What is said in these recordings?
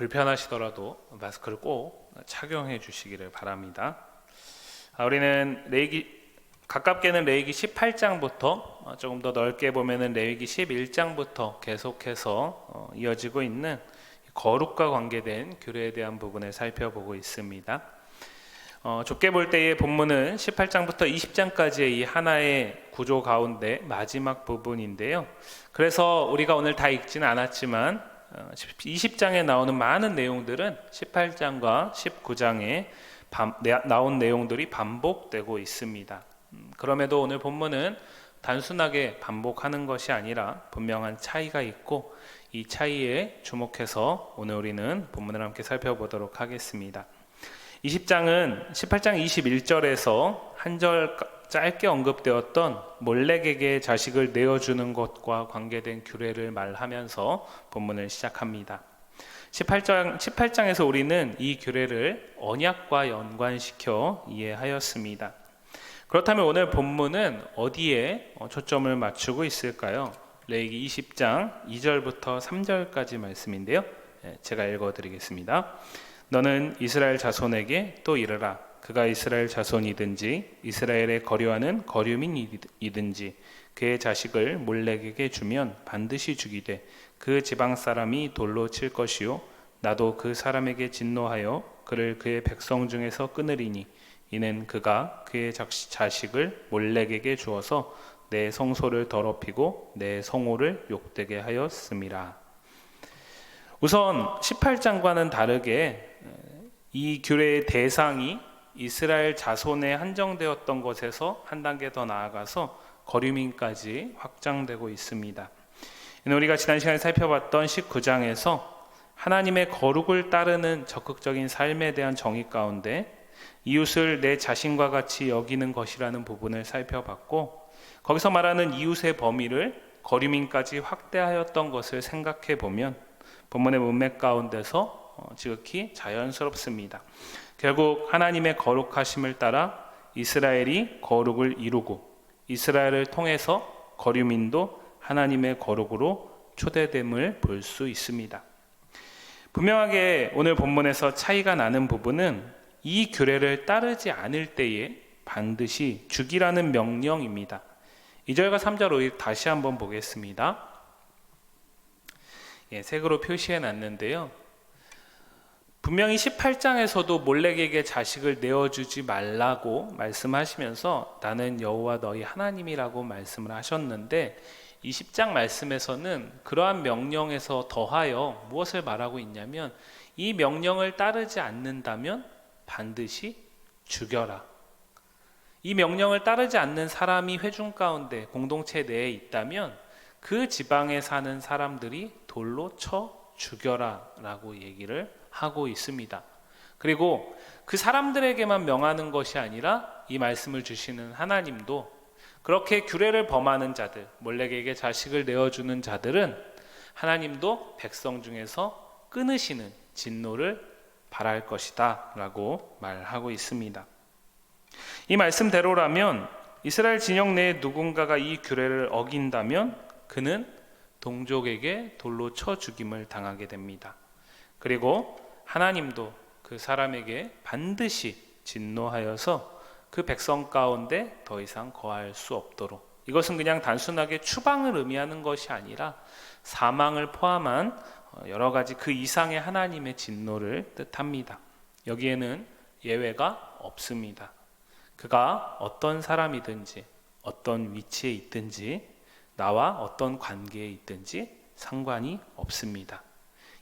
불편하시더라도 마스크를 꼭 착용해 주시기를 바랍니다. 우리는 가깝게는 레위기 18장부터 조금 더 넓게 보면은 레위기 11장부터 계속해서 이어지고 있는 거룩과 관계된 규례에 대한 부분을 살펴보고 있습니다. 좁게 볼 때의 본문은 18장부터 20장까지의 이 하나의 구조 가운데 마지막 부분인데요. 그래서 우리가 오늘 다 읽지는 않았지만 20장에 나오는 많은 내용들은 18장과 19장에 나온 내용들이 반복되고 있습니다. 그럼에도 오늘 본문은 단순하게 반복하는 것이 아니라 분명한 차이가 있고 이 차이에 주목해서 오늘 우리는 본문을 함께 살펴보도록 하겠습니다. 20장은 18장 21절에서 한 절 짧게 언급되었던 몰렉에게 자식을 내어주는 것과 관계된 규례를 말하면서 본문을 시작합니다. 18장에서 우리는 이 규례를 언약과 연관시켜 이해하였습니다. 그렇다면 오늘 본문은 어디에 초점을 맞추고 있을까요? 레위기 20장 2절부터 3절까지 말씀인데요. 제가 읽어드리겠습니다. 너는 이스라엘 자손에게 또 이르라. 그가 이스라엘 자손이든지 이스라엘에 거류하는 거류민이든지 그의 자식을 몰렉에게 주면 반드시 죽이되 그 지방 사람이 돌로 칠 것이요 나도 그 사람에게 진노하여 그를 그의 백성 중에서 끊으리니 이는 그가 그의 자식을 몰렉에게 주어서 내 성소를 더럽히고 내 성호를 욕되게 하였음이라. 우선 18장과는 다르게 이 규례의 대상이 이스라엘 자손에 한정되었던 것에서 한 단계 더 나아가서 거류민까지 확장되고 있습니다. 우리가 지난 시간에 살펴봤던 19장에서 하나님의 거룩을 따르는 적극적인 삶에 대한 정의 가운데 이웃을 내 자신과 같이 여기는 것이라는 부분을 살펴봤고, 거기서 말하는 이웃의 범위를 거류민까지 확대하였던 것을 생각해 보면 본문의 문맥 가운데서 지극히 자연스럽습니다. 결국 하나님의 거룩하심을 따라 이스라엘이 거룩을 이루고 이스라엘을 통해서 거류민도 하나님의 거룩으로 초대됨을 볼 수 있습니다. 분명하게 오늘 본문에서 차이가 나는 부분은 이 규례를 따르지 않을 때에 반드시 죽이라는 명령입니다. 2절과 3절 다시 한번 보겠습니다. 색으로 표시해 놨는데요. 분명히 18장에서도 몰렉에게 자식을 내어주지 말라고 말씀하시면서 나는 여호와 너희 하나님이라고 말씀을 하셨는데 20장 말씀에서는 그러한 명령에서 더하여 무엇을 말하고 있냐면 이 명령을 따르지 않는다면 반드시 죽여라. 이 명령을 따르지 않는 사람이 회중 가운데 공동체 내에 있다면 그 지방에 사는 사람들이 돌로 쳐 죽여라 라고 얘기를 하고 있습니다. 그리고 그 사람들에게만 명하는 것이 아니라 이 말씀을 주시는 하나님도 그렇게 규례를 범하는 자들, 몰렉에게 자식을 내어주는 자들은 하나님도 백성 중에서 끊으시는 진노를 바랄 것이다 라고 말하고 있습니다. 이 말씀대로라면 이스라엘 진영 내에 누군가가 이 규례를 어긴다면 그는 동족에게 돌로 쳐 죽임을 당하게 됩니다. 그리고 하나님도 그 사람에게 반드시 진노하여서 그 백성 가운데 더 이상 거할 수 없도록, 이것은 그냥 단순하게 추방을 의미하는 것이 아니라 사망을 포함한 여러 가지 그 이상의 하나님의 진노를 뜻합니다. 여기에는 예외가 없습니다. 그가 어떤 사람이든지 어떤 위치에 있든지 나와 어떤 관계에 있든지 상관이 없습니다.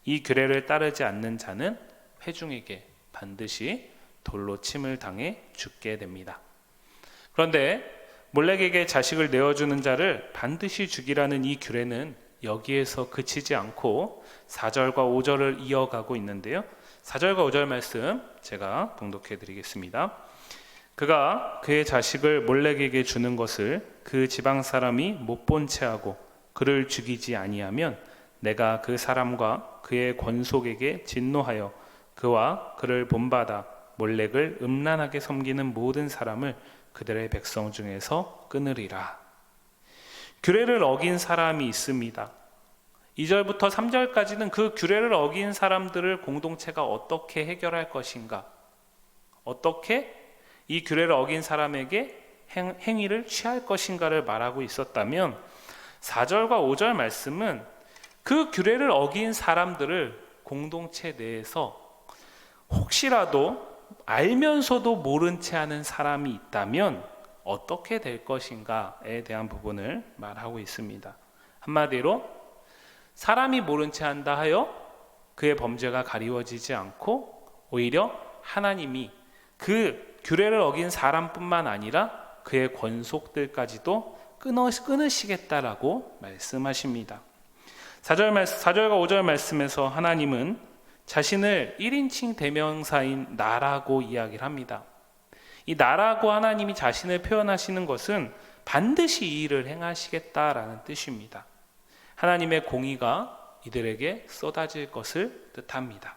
이 규례를 따르지 않는 자는 회중에게 반드시 돌로 침을 당해 죽게 됩니다. 그런데 몰렉에게 자식을 내어주는 자를 반드시 죽이라는 이 규례는 여기에서 그치지 않고 4절과 5절을 이어가고 있는데요. 4절과 5절 말씀 제가 봉독해 드리겠습니다. 그가 그의 자식을 몰렉에게 주는 것을 그 지방 사람이 못 본 채 하고 그를 죽이지 아니하면 내가 그 사람과 그의 권속에게 진노하여 그와 그를 본받아 몰렉을 음란하게 섬기는 모든 사람을 그들의 백성 중에서 끊으리라. 규례를 어긴 사람이 있습니다. 2절부터 3절까지는 그 규례를 어긴 사람들을 공동체가 어떻게 해결할 것인가, 어떻게 이 규례를 어긴 사람에게 행위를 취할 것인가를 말하고 있었다면 4절과 5절 말씀은 그 규례를 어긴 사람들을 공동체 내에서 혹시라도 알면서도 모른 채 하는 사람이 있다면 어떻게 될 것인가에 대한 부분을 말하고 있습니다. 한마디로 사람이 모른 채 한다 하여 그의 범죄가 가리워지지 않고 오히려 하나님이 그 규례를 어긴 사람뿐만 아니라 그의 권속들까지도 끊으시겠다라고 말씀하십니다. 4절과 5절 말씀에서 하나님은 자신을 1인칭 대명사인 나라고 이야기를 합니다. 이 나라고 하나님이 자신을 표현하시는 것은 반드시 이 일을 행하시겠다라는 뜻입니다. 하나님의 공의가 이들에게 쏟아질 것을 뜻합니다.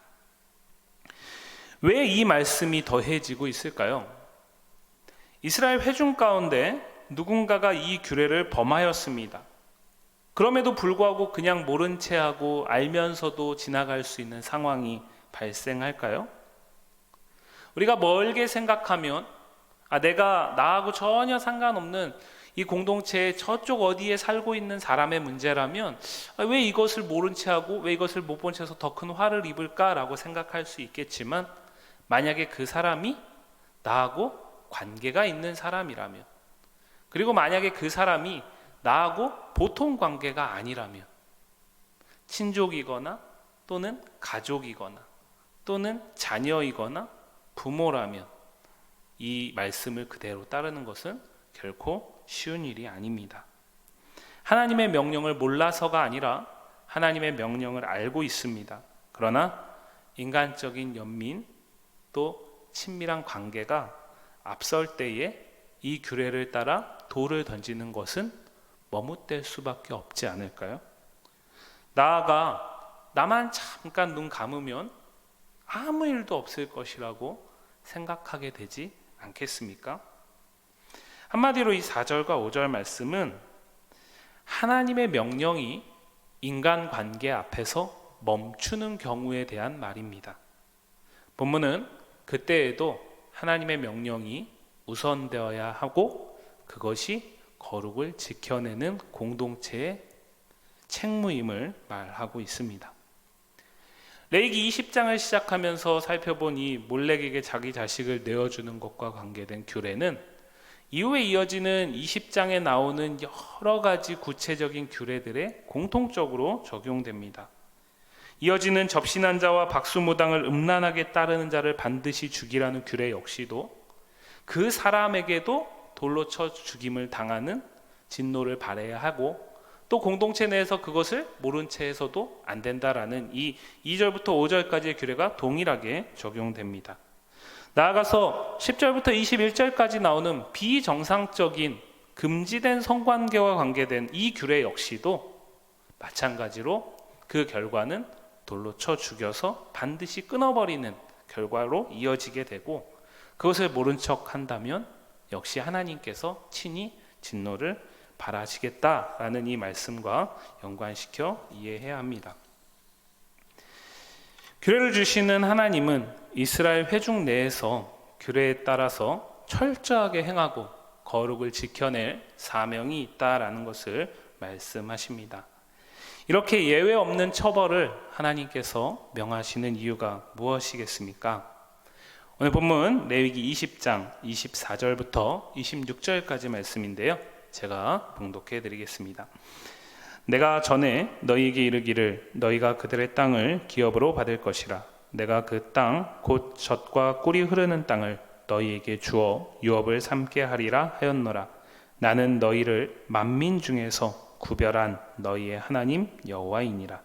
왜 이 말씀이 더해지고 있을까요? 이스라엘 회중 가운데 누군가가 이 규례를 범하였습니다. 그럼에도 불구하고 그냥 모른 채 하고 알면서도 지나갈 수 있는 상황이 발생할까요? 우리가 멀게 생각하면 내가 나하고 전혀 상관없는 이 공동체의 저쪽 어디에 살고 있는 사람의 문제라면 왜 이것을 모른 채 하고 왜 이것을 못 본 채서 더 큰 화를 입을까라고 생각할 수 있겠지만, 만약에 그 사람이 나하고 관계가 있는 사람이라면, 그리고 만약에 그 사람이 나하고 보통 관계가 아니라면, 친족이거나 또는 가족이거나 또는 자녀이거나 부모라면 이 말씀을 그대로 따르는 것은 결코 쉬운 일이 아닙니다. 하나님의 명령을 몰라서가 아니라 하나님의 명령을 알고 있습니다. 그러나 인간적인 연민 또 친밀한 관계가 앞설 때에 이 규례를 따라 돌을 던지는 것은 머뭇댈 수밖에 없지 않을까요? 나아가 나만 잠깐 눈 감으면 아무 일도 없을 것이라고 생각하게 되지 않겠습니까? 한마디로 이 4절과 5절 말씀은 하나님의 명령이 인간관계 앞에서 멈추는 경우에 대한 말입니다. 본문은 그때에도 하나님의 명령이 우선되어야 하고 그것이 거룩을 지켜내는 공동체의 책무임을 말하고 있습니다. 레위기 20장을 시작하면서 살펴본 이 몰렉에게 자기 자식을 내어주는 것과 관계된 규례는 이후에 이어지는 20장에 나오는 여러 가지 구체적인 규례들에 공통적으로 적용됩니다. 이어지는 접신한 자와 박수무당을 음란하게 따르는 자를 반드시 죽이라는 규례 역시도 그 사람에게도 돌로 쳐 죽임을 당하는 진노를 받아야 하고, 또 공동체 내에서 그것을 모른 채 해서도 안 된다라는 이 2절부터 5절까지의 규례가 동일하게 적용됩니다. 나아가서 10절부터 21절까지 나오는 비정상적인 금지된 성관계와 관계된 이 규례 역시도 마찬가지로 그 결과는 돌로 쳐 죽여서 반드시 끊어버리는 결과로 이어지게 되고, 그것을 모른 척 한다면 역시 하나님께서 친히 진노를 바라시겠다라는 이 말씀과 연관시켜 이해해야 합니다. 규례를 주시는 하나님은 이스라엘 회중 내에서 규례에 따라서 철저하게 행하고 거룩을 지켜낼 사명이 있다라는 것을 말씀하십니다. 이렇게 예외 없는 처벌을 하나님께서 명하시는 이유가 무엇이겠습니까? 오늘 본문 레위기 20장 24절부터 26절까지 말씀인데요, 제가 봉독해 드리겠습니다. 내가 전에 너희에게 이르기를 너희가 그들의 땅을 기업으로 받을 것이라. 내가 그 땅 곧 젖과 꿀이 흐르는 땅을 너희에게 주어 유업을 삼게 하리라 하였노라. 나는 너희를 만민 중에서 구별한 너희의 하나님 여호와이니라.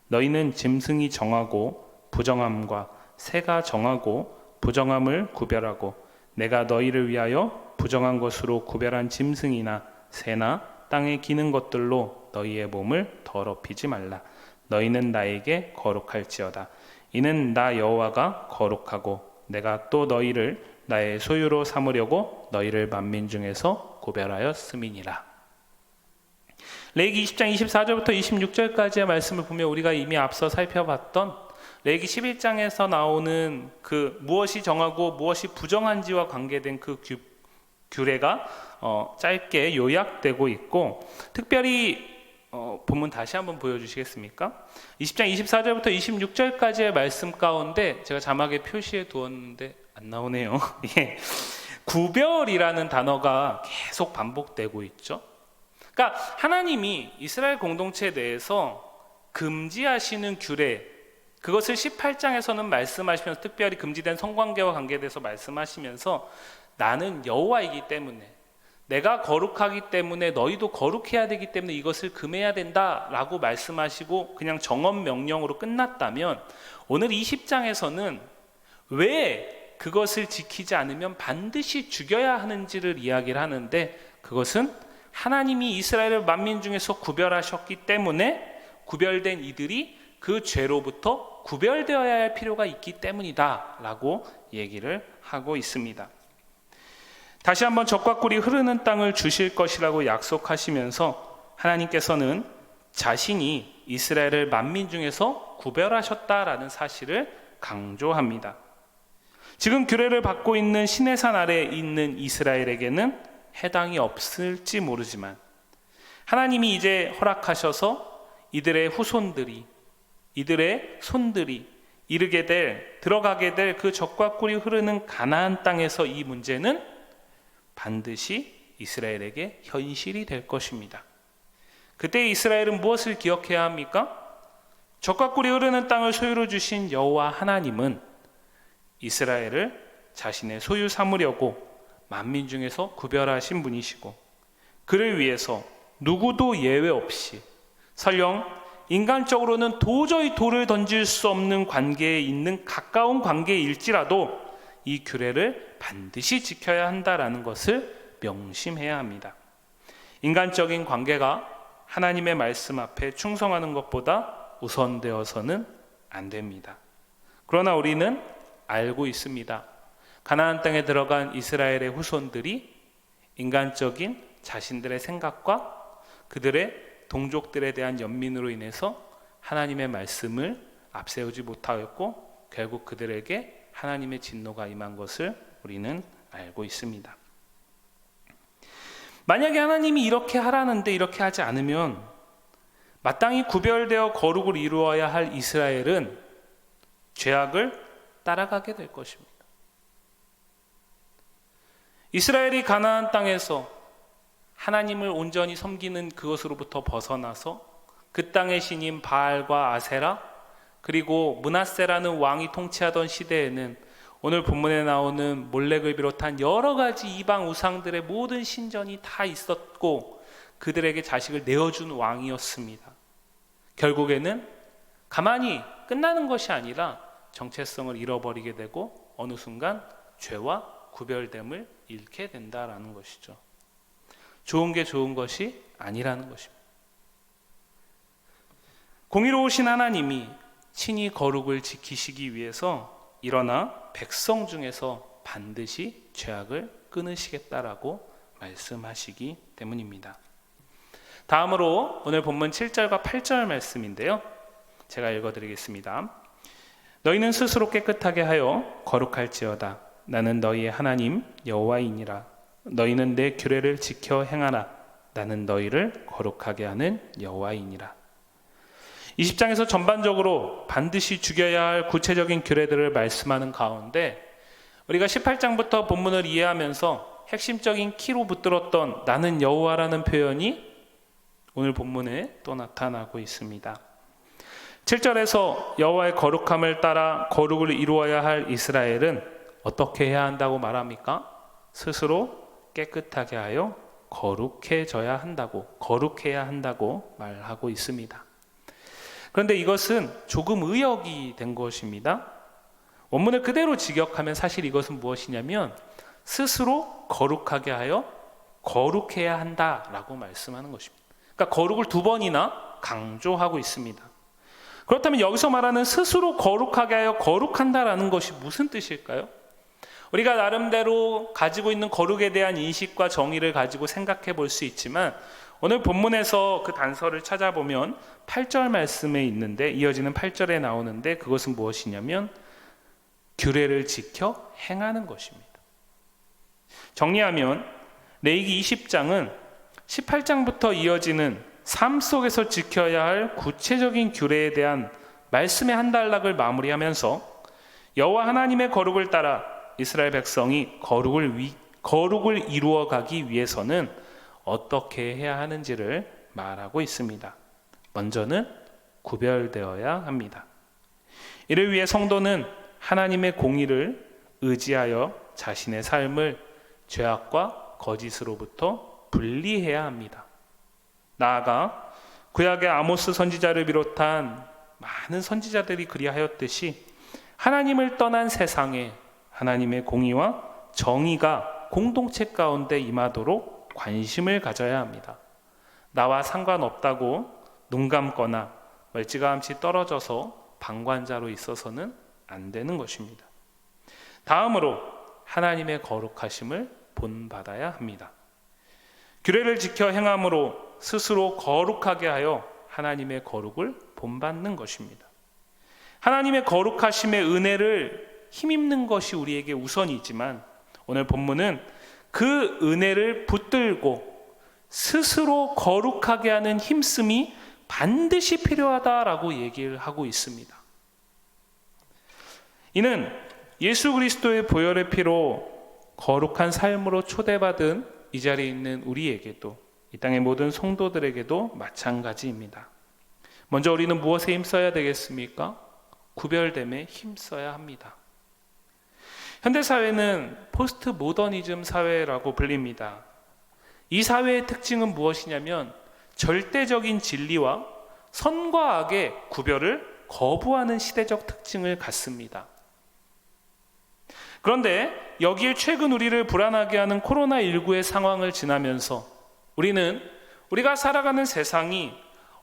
너희는 짐승이 정하고 부정함과 새가 정하고 부정함을 구별하고, 내가 너희를 위하여 부정한 것으로 구별한 짐승이나 새나 땅에 기는 것들로 너희의 몸을 더럽히지 말라. 너희는 나에게 거룩할지어다. 이는 나 여호와가 거룩하고 내가 또 너희를 나의 소유로 삼으려고 너희를 만민 중에서 구별하였음이니라. 레위기 20장 24절부터 26절까지의 말씀을 보면 우리가 이미 앞서 살펴봤던 레위기 11장에서 나오는 그 무엇이 정하고 무엇이 부정한지와 관계된 그 규례가 짧게 요약되고 있고, 특별히 본문 다시 한번 보여주시겠습니까? 20장 24절부터 26절까지의 말씀 가운데 제가 자막에 표시해 두었는데 안 나오네요. 예. 구별이라는 단어가 계속 반복되고 있죠. 그러니까 하나님이 이스라엘 공동체 내에서 금지하시는 규례, 그것을 18장에서는 말씀하시면서 특별히 금지된 성관계와 관계돼서 말씀하시면서 나는 여호와이기 때문에, 내가 거룩하기 때문에 너희도 거룩해야 되기 때문에 이것을 금해야 된다라고 말씀하시고 그냥 정언 명령으로 끝났다면, 오늘 20장에서는 왜 그것을 지키지 않으면 반드시 죽여야 하는지를 이야기를 하는데, 그것은 하나님이 이스라엘을 만민 중에서 구별하셨기 때문에 구별된 이들이 그 죄로부터 구별되어야 할 필요가 있기 때문이다 라고 얘기를 하고 있습니다. 다시 한번 젖과 꿀이 흐르는 땅을 주실 것이라고 약속하시면서 하나님께서는 자신이 이스라엘을 만민 중에서 구별하셨다라는 사실을 강조합니다. 지금 규례를 받고 있는 시내산 아래에 있는 이스라엘에게는 해당이 없을지 모르지만, 하나님이 이제 허락하셔서 이들의 후손들이, 이들의 손들이 들어가게 될 그 젖과 꿀이 흐르는 가나안 땅에서 이 문제는 반드시 이스라엘에게 현실이 될 것입니다. 그때 이스라엘은 무엇을 기억해야 합니까? 젖과 꿀이 흐르는 땅을 소유로 주신 여호와 하나님은 이스라엘을 자신의 소유 삼으려고 만민 중에서 구별하신 분이시고, 그를 위해서 누구도 예외 없이, 설령 인간적으로는 도저히 돌을 던질 수 없는 관계에 있는 가까운 관계일지라도 이 규례를 반드시 지켜야 한다라는 것을 명심해야 합니다. 인간적인 관계가 하나님의 말씀 앞에 충성하는 것보다 우선되어서는 안 됩니다. 그러나 우리는 알고 있습니다. 가나안 땅에 들어간 이스라엘의 후손들이 인간적인 자신들의 생각과 그들의 동족들에 대한 연민으로 인해서 하나님의 말씀을 앞세우지 못하였고, 결국 그들에게 하나님의 진노가 임한 것을 우리는 알고 있습니다. 만약에 하나님이 이렇게 하라는데 이렇게 하지 않으면 마땅히 구별되어 거룩을 이루어야 할 이스라엘은 죄악을 따라가게 될 것입니다. 이스라엘이 가나안 땅에서 하나님을 온전히 섬기는 그것으로부터 벗어나서 그 땅의 신인 바알과 아세라, 그리고 므낫세라는 왕이 통치하던 시대에는 오늘 본문에 나오는 몰렉을 비롯한 여러 가지 이방 우상들의 모든 신전이 다 있었고 그들에게 자식을 내어준 왕이었습니다. 결국에는 가만히 끝나는 것이 아니라 정체성을 잃어버리게 되고 어느 순간 죄와 구별됨을 잃게 된다라는 것이죠. 좋은 게 좋은 것이 아니라는 것입니다. 공의로우신 하나님이 친히 거룩을 지키시기 위해서 일어나 백성 중에서 반드시 죄악을 끊으시겠다라고 말씀하시기 때문입니다. 다음으로 오늘 본문 7절과 8절 말씀인데요, 제가 읽어드리겠습니다. 너희는 스스로 깨끗하게 하여 거룩할지어다. 나는 너희의 하나님 여호와이니라. 너희는 내 규례를 지켜 행하라. 나는 너희를 거룩하게 하는 여호와이니라. 20장에서 전반적으로 반드시 죽여야 할 구체적인 규례들을 말씀하는 가운데 우리가 18장부터 본문을 이해하면서 핵심적인 키로 붙들었던 나는 여호와라는 표현이 오늘 본문에 또 나타나고 있습니다. 7절에서 여호와의 거룩함을 따라 거룩을 이루어야 할 이스라엘은 어떻게 해야 한다고 말합니까? 스스로 깨끗하게 하여 거룩해야 한다고 말하고 있습니다. 그런데 이것은 조금 의역이 된 것입니다. 원문을 그대로 직역하면 사실 이것은 무엇이냐면 스스로 거룩하게 하여 거룩해야 한다라고 말씀하는 것입니다. 그러니까 거룩을 두 번이나 강조하고 있습니다. 그렇다면 여기서 말하는 스스로 거룩하게 하여 거룩한다라는 것이 무슨 뜻일까요? 우리가 나름대로 가지고 있는 거룩에 대한 인식과 정의를 가지고 생각해 볼 수 있지만 오늘 본문에서 그 단서를 찾아보면 8절 말씀에 있는데, 이어지는 8절에 나오는데, 그것은 무엇이냐면 규례를 지켜 행하는 것입니다. 정리하면 레위기 20장은 18장부터 이어지는 삶 속에서 지켜야 할 구체적인 규례에 대한 말씀의 한 단락을 마무리하면서 여호와 하나님의 거룩을 따라 이스라엘 백성이 거룩을 이루어가기 위해서는 어떻게 해야 하는지를 말하고 있습니다. 먼저는 구별되어야 합니다. 이를 위해 성도는 하나님의 공의를 의지하여 자신의 삶을 죄악과 거짓으로부터 분리해야 합니다. 나아가 구약의 아모스 선지자를 비롯한 많은 선지자들이 그리하였듯이 하나님을 떠난 세상에 하나님의 공의와 정의가 공동체 가운데 임하도록 관심을 가져야 합니다. 나와 상관없다고 눈 감거나 멀찌감치 떨어져서 방관자로 있어서는 안 되는 것입니다. 다음으로 하나님의 거룩하심을 본받아야 합니다. 규례를 지켜 행함으로 스스로 거룩하게 하여 하나님의 거룩을 본받는 것입니다. 하나님의 거룩하심의 은혜를 힘입는 것이 우리에게 우선이지만 오늘 본문은 그 은혜를 붙들고 스스로 거룩하게 하는 힘씀이 반드시 필요하다라고 얘기를 하고 있습니다. 이는 예수 그리스도의 보혈의 피로 거룩한 삶으로 초대받은 이 자리에 있는 우리에게도, 이 땅의 모든 성도들에게도 마찬가지입니다. 먼저 우리는 무엇에 힘써야 되겠습니까? 구별됨에 힘써야 합니다. 현대사회는 포스트 모더니즘 사회라고 불립니다. 이 사회의 특징은 무엇이냐면 절대적인 진리와 선과 악의 구별을 거부하는 시대적 특징을 갖습니다. 그런데 여기에 최근 우리를 불안하게 하는 코로나19의 상황을 지나면서 우리가 살아가는 세상이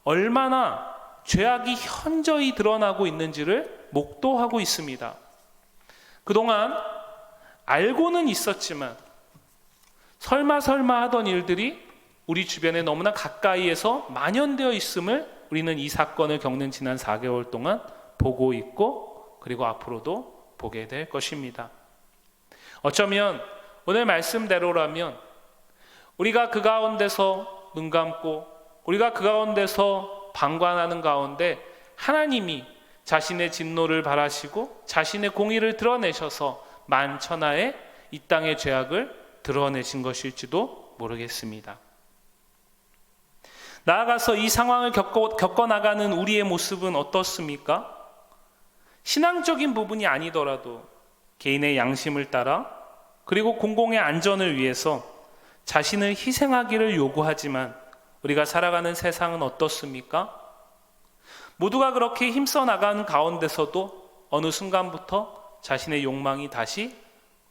얼마나 죄악이 현저히 드러나고 있는지를 목도하고 있습니다. 그동안 알고는 있었지만 설마 하던 일들이 우리 주변에 너무나 가까이에서 만연되어 있음을 우리는 이 사건을 겪는 지난 4개월 동안 보고 있고, 그리고 앞으로도 보게 될 것입니다. 어쩌면 오늘 말씀대로라면 우리가 그 가운데서 눈 감고 우리가 그 가운데서 방관하는 가운데 하나님이 자신의 진노를 발하시고 자신의 공의를 드러내셔서 만천하에 이 땅의 죄악을 드러내신 것일지도 모르겠습니다. 나아가서 이 상황을 겪어나가는 우리의 모습은 어떻습니까? 신앙적인 부분이 아니더라도 개인의 양심을 따라, 그리고 공공의 안전을 위해서 자신을 희생하기를 요구하지만 우리가 살아가는 세상은 어떻습니까? 모두가 그렇게 힘써 나가는 가운데서도 어느 순간부터 자신의 욕망이 다시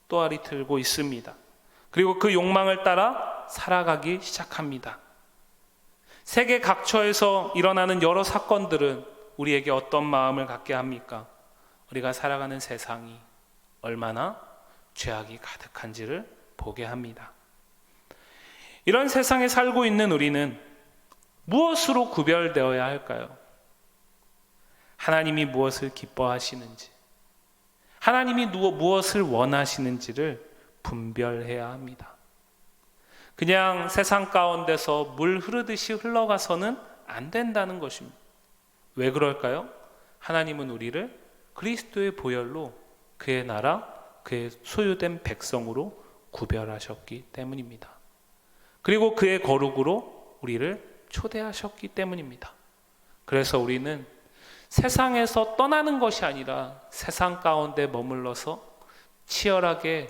또아리 틀고 있습니다. 그리고 그 욕망을 따라 살아가기 시작합니다. 세계 각처에서 일어나는 여러 사건들은 우리에게 어떤 마음을 갖게 합니까? 우리가 살아가는 세상이 얼마나 죄악이 가득한지를 보게 합니다. 이런 세상에 살고 있는 우리는 무엇으로 구별되어야 할까요? 하나님이 무엇을 기뻐하시는지, 하나님이 무엇을 원하시는지를 분별해야 합니다. 그냥 세상 가운데서 물 흐르듯이 흘러가서는 안 된다는 것입니다. 왜 그럴까요? 하나님은 우리를 그리스도의 보혈로 그의 나라, 그의 소유된 백성으로 구별하셨기 때문입니다. 그리고 그의 거룩으로 우리를 초대하셨기 때문입니다. 그래서 우리는 세상에서 떠나는 것이 아니라 세상 가운데 머물러서 치열하게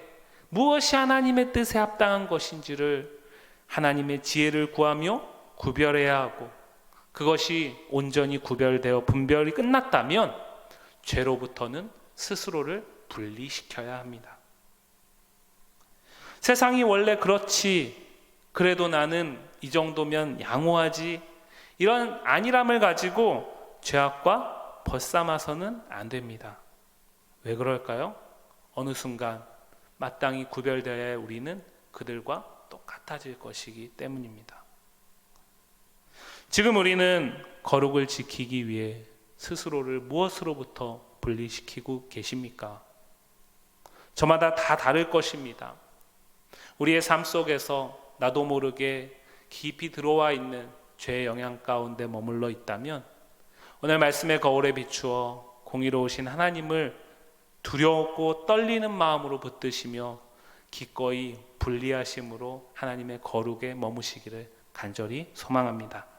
무엇이 하나님의 뜻에 합당한 것인지를 하나님의 지혜를 구하며 구별해야 하고, 그것이 온전히 구별되어 분별이 끝났다면 죄로부터는 스스로를 분리시켜야 합니다. 세상이 원래 그렇지, 그래도 나는 이 정도면 양호하지, 이런 안일함을 가지고 죄악과 벗삼아서는 안 됩니다. 왜 그럴까요? 어느 순간 마땅히 구별되어야 할 우리는 그들과 똑같아질 것이기 때문입니다. 지금 우리는 거룩을 지키기 위해 스스로를 무엇으로부터 분리시키고 계십니까? 저마다 다 다를 것입니다. 우리의 삶 속에서 나도 모르게 깊이 들어와 있는 죄의 영향 가운데 머물러 있다면 오늘 말씀의 거울에 비추어 공의로우신 하나님을 두렵고 떨리는 마음으로 붙드시며 기꺼이 분리하심으로 하나님의 거룩에 머무시기를 간절히 소망합니다.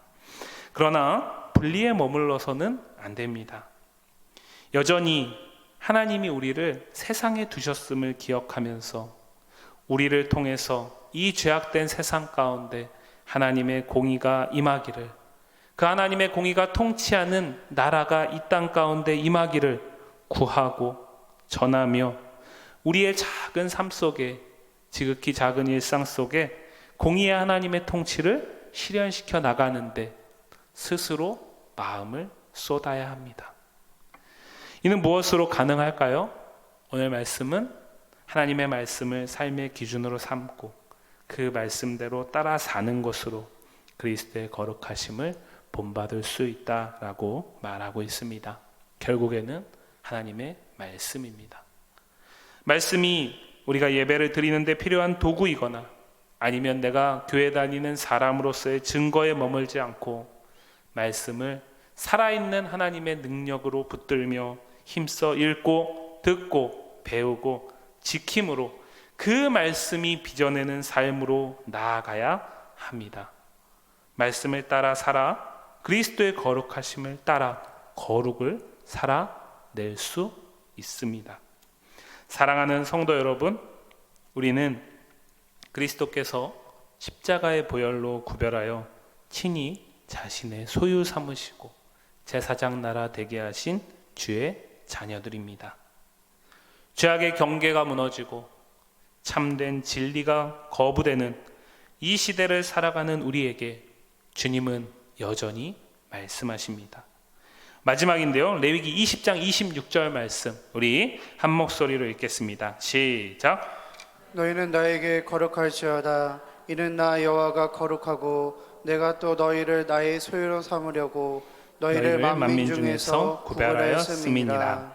그러나 분리에 머물러서는 안 됩니다. 여전히 하나님이 우리를 세상에 두셨음을 기억하면서 우리를 통해서 이 죄악된 세상 가운데 하나님의 공의가 임하기를, 그 하나님의 공의가 통치하는 나라가 이 땅 가운데 임하기를 구하고 전하며 우리의 작은 삶 속에, 지극히 작은 일상 속에 공의의 하나님의 통치를 실현시켜 나가는데 스스로 마음을 쏟아야 합니다. 이는 무엇으로 가능할까요? 오늘 말씀은 하나님의 말씀을 삶의 기준으로 삼고 그 말씀대로 따라 사는 것으로 그리스도의 거룩하심을 본받을 수 있다라고 말하고 있습니다. 결국에는 하나님의 말씀입니다. 말씀이 우리가 예배를 드리는데 필요한 도구이거나 아니면 내가 교회 다니는 사람으로서의 증거에 머물지 않고 말씀을 살아있는 하나님의 능력으로 붙들며 힘써 읽고 듣고 배우고 지킴으로 그 말씀이 빚어내는 삶으로 나아가야 합니다. 말씀을 따라 살아 그리스도의 거룩하심을 따라 거룩을 살아낼 수 있습니다. 사랑하는 성도 여러분, 우리는 그리스도께서 십자가의 보혈로 구별하여 친히 자신의 소유 삼으시고 제사장 나라 되게 하신 주의 자녀들입니다. 죄악의 경계가 무너지고 참된 진리가 거부되는 이 시대를 살아가는 우리에게 주님은 여전히 말씀하십니다. 마지막인데요, 레위기 20장 26절 말씀 우리 한 목소리로 읽겠습니다. 시작. 너희는 나에게 거룩할지어다. 이는 나 여호와가 거룩하고 내가 또 너희를 나의 소유로 삼으려고 너희를 만민 중에서 구별하였음이니라.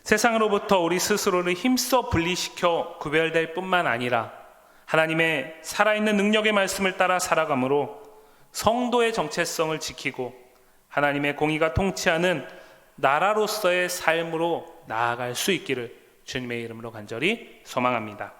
세상으로부터 우리 스스로를 힘써 분리시켜 구별될 뿐만 아니라 하나님의 살아있는 능력의 말씀을 따라 살아감으로 성도의 정체성을 지키고 하나님의 공의가 통치하는 나라로서의 삶으로 나아갈 수 있기를 주님의 이름으로 간절히 소망합니다.